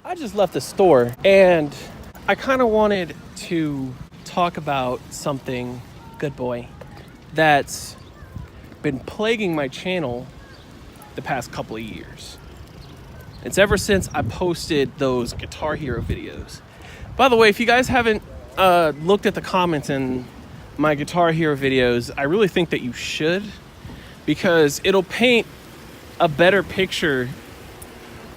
I just left the store and I kind of wanted to talk about something, good boy, that's been plaguing my channel the past couple of years. It's ever since I posted those Guitar Hero videos. By the way, if you guys haven't looked at the comments in my Guitar Hero videos, I really think that you should, because it'll paint a better picture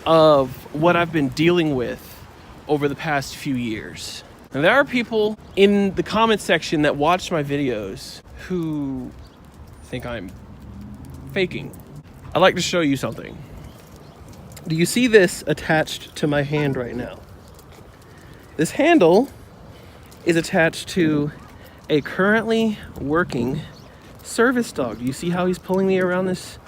of what I've been dealing with over the past few years. And there are people in the comment section that watch my videos who think I'm faking. I'd like to show you something. Do you see this attached to my hand right now? This handle is attached to a currently working service dog. Do you see how he's pulling me around this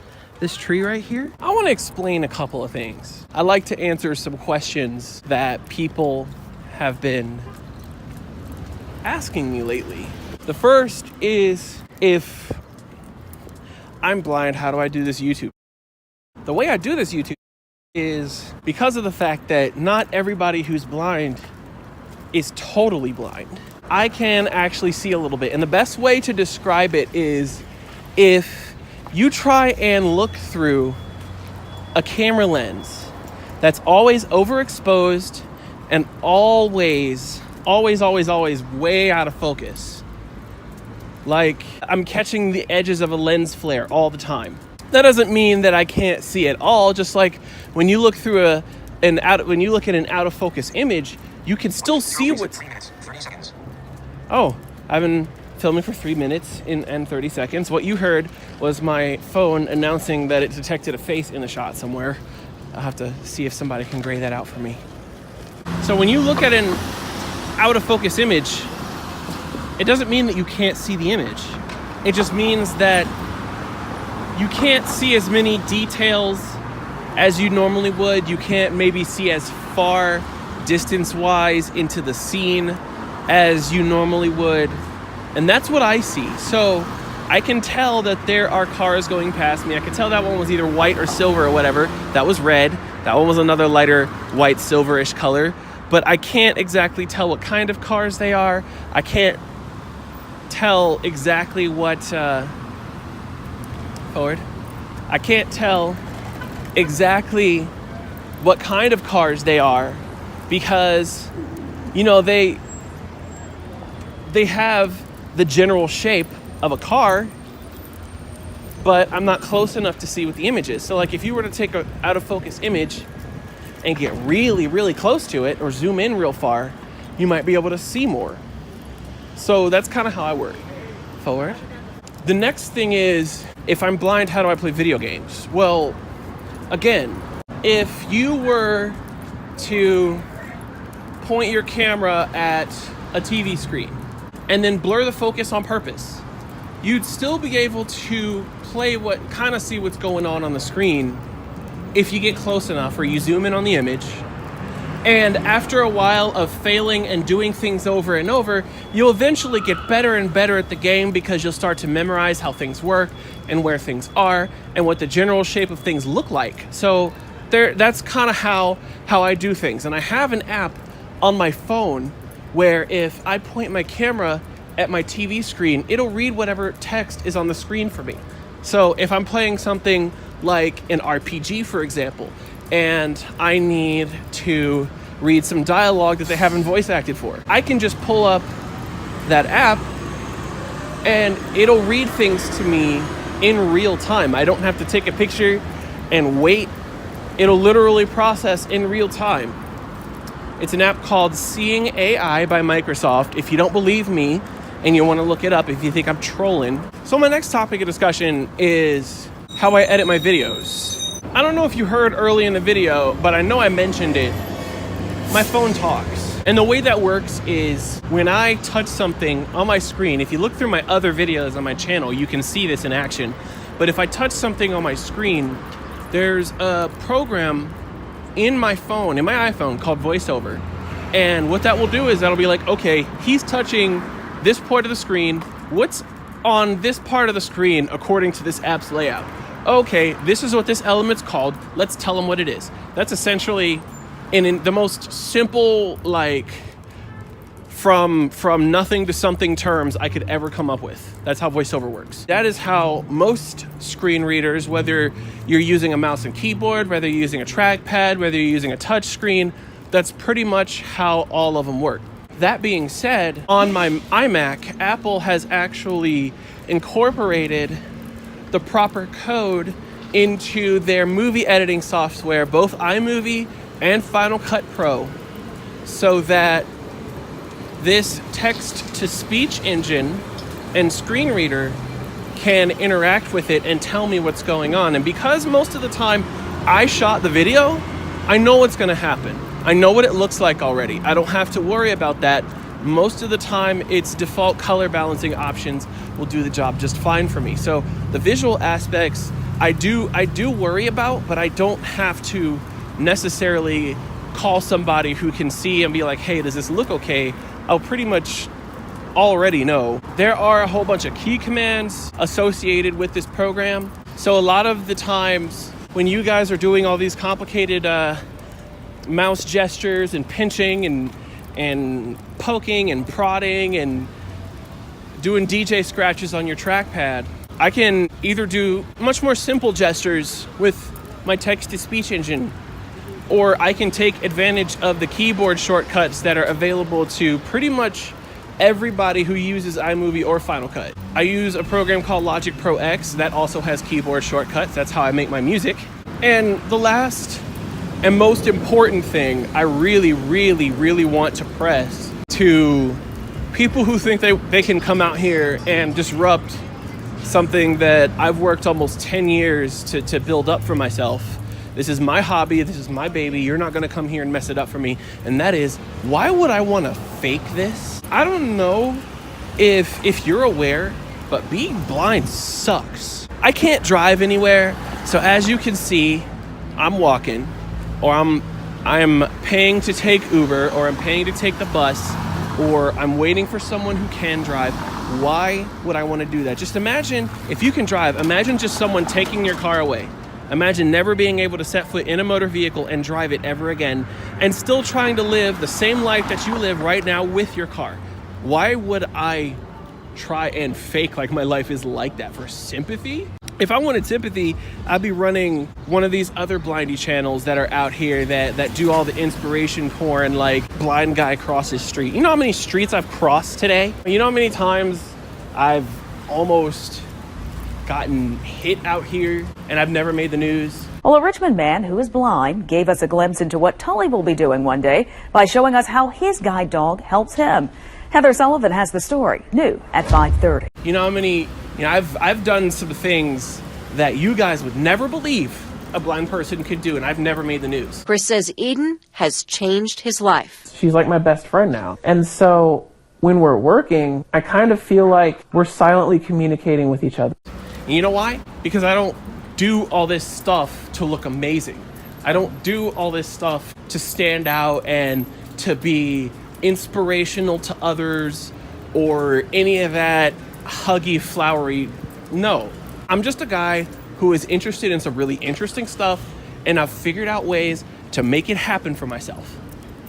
tree right here? I want to explain a couple of things. I like to answer some questions that people have been asking me lately. The first is, if I'm blind, how do I do this YouTube? The way I do this YouTube is because of the fact that not everybody who's blind is totally blind. I can actually see a little bit, and the best way to describe it is if you try and look through a camera lens that's always overexposed and always way out of focus. Like I'm catching the edges of a lens flare all the time. That doesn't mean that I can't see at all. Just like when you look through when you look at an out of focus image, you can still see what's. 3 minutes, 30 seconds. Oh, I've been filming for 3 minutes and 30 seconds. What you heard was my phone announcing that it detected a face in the shot somewhere. I'll have to see if somebody can gray that out for me. So when you look at an out of focus image, it doesn't mean that you can't see the image. It just means that you can't see as many details as you normally would. You can't maybe see as far distance-wise into the scene as you normally would. And that's what I see. So I can tell that there are cars going past me. I can tell that one was either white or silver or whatever. That was red. That one was another lighter white, silverish color. But I can't exactly tell what kind of cars they are. I can't tell exactly what... forward. I can't tell exactly what kind of cars they are because, you know, they have the general shape of a car, but I'm not close enough to see what the image is. So like if you were to take an out of focus image and get really, really close to it or zoom in real far, you might be able to see more. So that's kind of how I work. Forward. The next thing is, if I'm blind, how do I play video games? Well, again, if you were to point your camera at a TV screen and then blur the focus on purpose, you'd still be able to play see what's going on the screen if you get close enough or you zoom in on the image. And after a while of failing and doing things over and over, you'll eventually get better and better at the game because you'll start to memorize how things work and where things are and what the general shape of things look like. So that's kind of how I do things. And I have an app on my phone where if I point my camera at my TV screen, it'll read whatever text is on the screen for me. So if I'm playing something like an RPG, for example, and I need to read some dialogue that they haven't voice acted for, I can just pull up that app and it'll read things to me in real time. I don't have to take a picture and wait. It'll literally process in real time. It's an app called Seeing AI by Microsoft. If you don't believe me and you want to look it up, if you think I'm trolling. So my next topic of discussion is how I edit my videos. I don't know if you heard early in the video, but I know I mentioned it. My phone talks. And the way that works is when I touch something on my screen, if you look through my other videos on my channel, you can see this in action. But if I touch something on my screen, there's a program in my phone, in my iPhone, called VoiceOver. And what that will do is that'll be like, okay, he's touching this part of the screen. What's on this part of the screen according to this app's layout? Okay, this is what this element's called. Let's tell him what it is. That's essentially in the most simple, like, from nothing to something terms I could ever come up with. That's how voiceover works. That is how most screen readers, whether you're using a mouse and keyboard, whether you're using a trackpad, whether you're using a touch screen, that's pretty much how all of them work. That being said, on my iMac, Apple has actually incorporated the proper code into their movie editing software, both iMovie and Final Cut Pro, so that this text-to-speech engine and screen reader can interact with it and tell me what's going on. And because most of the time I shot the video, I know what's going to happen. I know what it looks like already. I don't have to worry about that. Most of the time, its default color balancing options will do the job just fine for me. So the visual aspects I do worry about, but I don't have to necessarily call somebody who can see and be like, hey, does this look okay? I'll pretty much already know. There are a whole bunch of key commands associated with this program. So a lot of the times when you guys are doing all these complicated mouse gestures and pinching and poking and prodding and doing DJ scratches on your trackpad, I can either do much more simple gestures with my text-to-speech engine, or I can take advantage of the keyboard shortcuts that are available to pretty much everybody who uses iMovie or Final Cut. I use a program called Logic Pro X that also has keyboard shortcuts. That's how I make my music. And the last and most important thing I really, really, really want to press to people who think they can come out here and disrupt something that I've worked almost 10 years to build up for myself. This is my hobby, this is my baby, you're not gonna come here and mess it up for me. And that is, why would I wanna fake this? I don't know if you're aware, but being blind sucks. I can't drive anywhere, so as you can see, I'm walking, or I'm paying to take Uber, or I'm paying to take the bus, or I'm waiting for someone who can drive. Why would I wanna do that? Just imagine, if you can drive, imagine just someone taking your car away. Imagine never being able to set foot in a motor vehicle and drive it ever again, and still trying to live the same life that you live right now with your car. Why would I try and fake like my life is like that for sympathy? If I wanted sympathy, I'd be running one of these other blindy channels that are out here that do all the inspiration porn, like blind guy crosses street. You know how many streets I've crossed today? You know how many times I've almost gotten hit out here and I've never made the news? Well, a Richmond man who is blind gave us a glimpse into what Tully will be doing one day by showing us how his guide dog helps him. Heather Sullivan has the story, new at 5:30. You know how many, I've done some things that you guys would never believe a blind person could do, and I've never made the news. Chris says Eden has changed his life. She's like my best friend now. And so when we're working, I kind of feel like we're silently communicating with each other. And you know why? Because I don't do all this stuff to look amazing. I don't do all this stuff to stand out and to be inspirational to others or any of that huggy, flowery. No, I'm just a guy who is interested in some really interesting stuff, and I've figured out ways to make it happen for myself.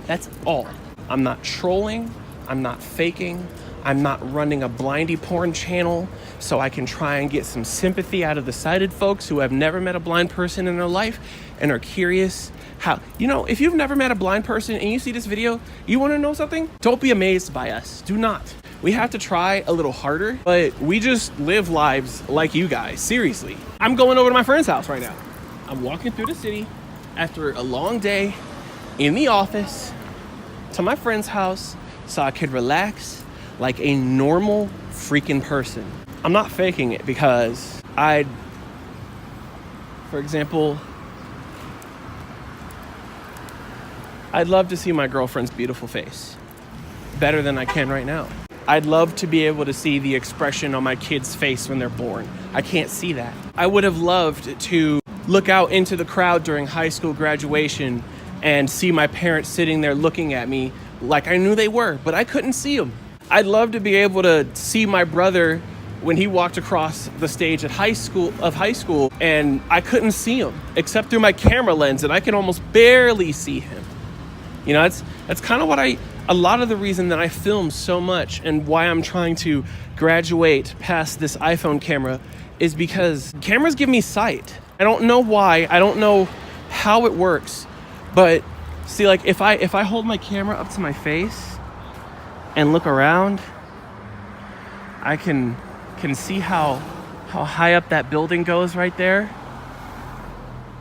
That's all. I'm not trolling. I'm not faking. I'm not running a blindy porn channel so I can try and get some sympathy out of the sighted folks who have never met a blind person in their life and are curious how, if you've never met a blind person and you see this video, you want to know something? Don't be amazed by us. Do not. We have to try a little harder, but we just live lives like you guys. Seriously. I'm going over to my friend's house right now. I'm walking through the city after a long day in the office to my friend's house so I could relax like a normal freaking person. I'm not faking it because for example, I'd love to see my girlfriend's beautiful face better than I can right now. I'd love to be able to see the expression on my kid's face when they're born. I can't see that. I would have loved to look out into the crowd during high school graduation and see my parents sitting there looking at me like I knew they were, but I couldn't see them. I'd love to be able to see my brother when he walked across the stage at high school, and I couldn't see him except through my camera lens, and I can almost barely see him. You know, that's kind of what a lot of the reason that I film so much and why I'm trying to graduate past this iPhone camera is because cameras give me sight. I don't know why, I don't know how it works, but see, like if I hold my camera up to my face and look around, I can see how high up that building goes right there.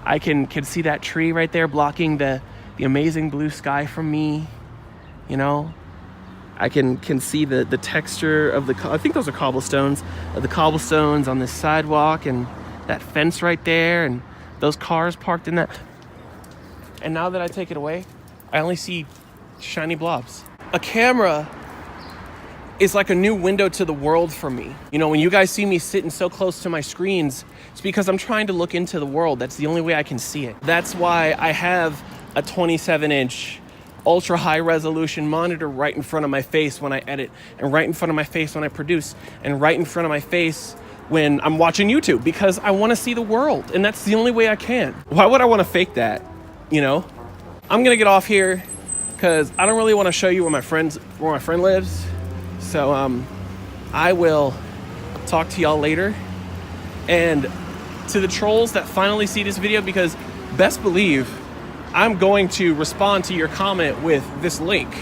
I can see that tree right there blocking the amazing blue sky from me, you know. I can see the texture of I think those are cobblestones, the cobblestones on this sidewalk and that fence right there and those cars parked in that. And now that I take it away, I only see shiny blobs. A camera is like a new window to the world for me. You know, when you guys see me sitting so close to my screens, it's because I'm trying to look into the world. That's the only way I can see it. That's why I have a 27-inch ultra high resolution monitor right in front of my face when I edit, and right in front of my face when I produce, and right in front of my face when I'm watching YouTube, because I want to see the world, and that's the only way I can. Why would I want to fake that? You know, I'm gonna get off here because I don't really want to show you where my friend lives. So I will talk to y'all later. And to the trolls that finally see this video, because best believe I'm going to respond to your comment with this link.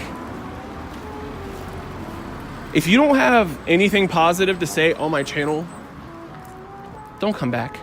If you don't have anything positive to say on my channel, don't come back.